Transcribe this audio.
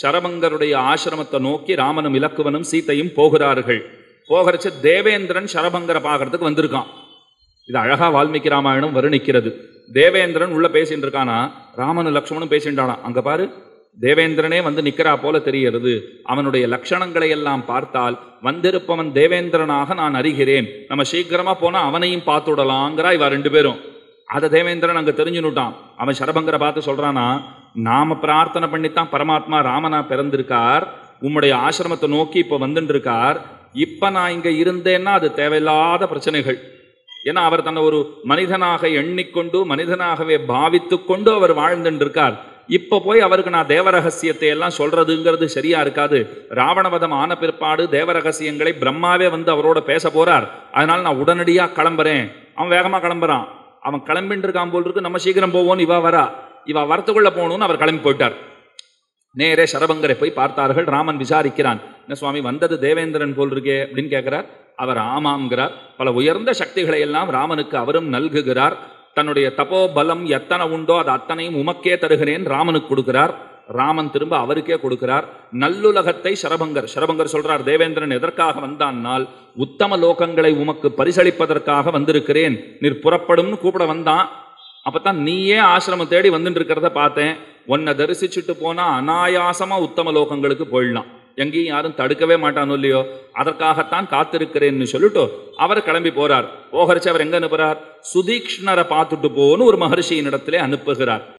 சரபங்கருடைய ஆசிரமத்தை நோக்கி ராமனும் இலக்குவனும் சீத்தையும் போகிறார்கள். போகிறச்சு தேவேந்திரன் சரபங்கரை பார்க்கறதுக்கு வந்திருக்கான். இது அழகா வால்மீகி ராமாயணம் வருணிக்கிறது. தேவேந்திரன் உள்ள பேசிட்டு இருக்கானா, ராமனும் லக்ஷ்மணும் பேசிட்டானா. அங்க பாரு, தேவேந்திரனே வந்து நிக்கிறா போல தெரிகிறது. அவனுடைய லட்சணங்களை எல்லாம் பார்த்தால் வந்திருப்பவன் தேவேந்திரனாக நான் அறிகிறேன். நம்ம சீக்கிரமா போனா அவனையும் பார்த்துடலாங்கிறா இவ ரெண்டு பேரும். அதை தேவேந்திரன் அங்க தெரிஞ்சுனுட்டான். அவன் சரபங்கரை பார்த்து சொல்றானா, நாம பிரார்த்தனை பண்ணித்தான் பரமாத்மா ராமனா பிறந்திருக்கார், உம்முடைய ஆசிரமத்தை நோக்கி இப்ப வந்துட்டு இருக்கார். இப்ப நான் இங்க இருந்தேன்னா அது தேவையில்லாத பிரச்சனைகள். ஏன்னா அவர் தன்னை ஒரு மனிதனாக எண்ணிக்கொண்டு மனிதனாகவே பாவித்து கொண்டு அவர் வாழ்ந்துட்டு இருக்கார். இப்ப போய் அவருக்கு நான் தேவரகசியத்தை எல்லாம் சொல்றதுங்கிறது சரியா இருக்காது. ராவணவதம் ஆன பிற்பாடு தேவரகசியங்களை பிரம்மாவே வந்து அவரோட பேச போறார். அதனால நான் உடனடியா கிளம்புறேன். அவன் வேகமா கிளம்புறான். அவன் கிளம்பிட்டு இருக்கான் போல் இருக்கு. நம்ம சீக்கிரம் போவோம், இவா வரா, இவா வரத்துக்குள்ள போகணும்னு அவர் கிளம்பி போயிட்டார். நேரே சரபங்கரை போய் பார்த்தார்கள். ராமன் விசாரிக்கிறான், என்ன சுவாமி வந்தது தேவேந்திரன் போல் இருக்கே அப்படின்னு கேட்கிறார். அவர் ஆமாம்ங்கிறார். பல உயர்ந்த சக்திகளை எல்லாம் ராமனுக்கு அவரும் நல்குகிறார். தன்னுடைய தபோ பலம் எத்தனை உண்டோ அது அத்தனையும் உமக்கே தருகிறேன் ராமனுக்கு கொடுக்கிறார். ராமன் திரும்ப அவருக்கே கொடுக்கிறார். நல்லுலகத்தை சரபங்கர் சொல்றார், தேவேந்திரன் எதற்காக வந்தான்னால் உத்தம லோகங்களை உமக்கு பரிசளிப்பதற்காக வந்திருக்கிறேன், நீர் புறப்படும்னு கூப்பிட வந்தான். அப்பதான் நீயே ஆசிரமம் தேடி வந்துட்டு இருக்கிறத பார்த்தேன். உன்னை தரிசிச்சுட்டு போனா அனாயாசமா உத்தம லோகங்களுக்கு போயிடலாம், எங்கேயும் யாரும் தடுக்கவே மாட்டானோ இல்லையோ, அதற்காகத்தான் காத்திருக்கிறேன்னு சொல்லிட்டு அவர் கிளம்பி போறார். போகிறச்சு அவர் எங்க அனுப்புறார், சுதீக்ஷ்ணரை பார்த்துட்டு போன்னு ஒரு மகர்ஷியின் இடத்திலே அனுப்புகிறார்.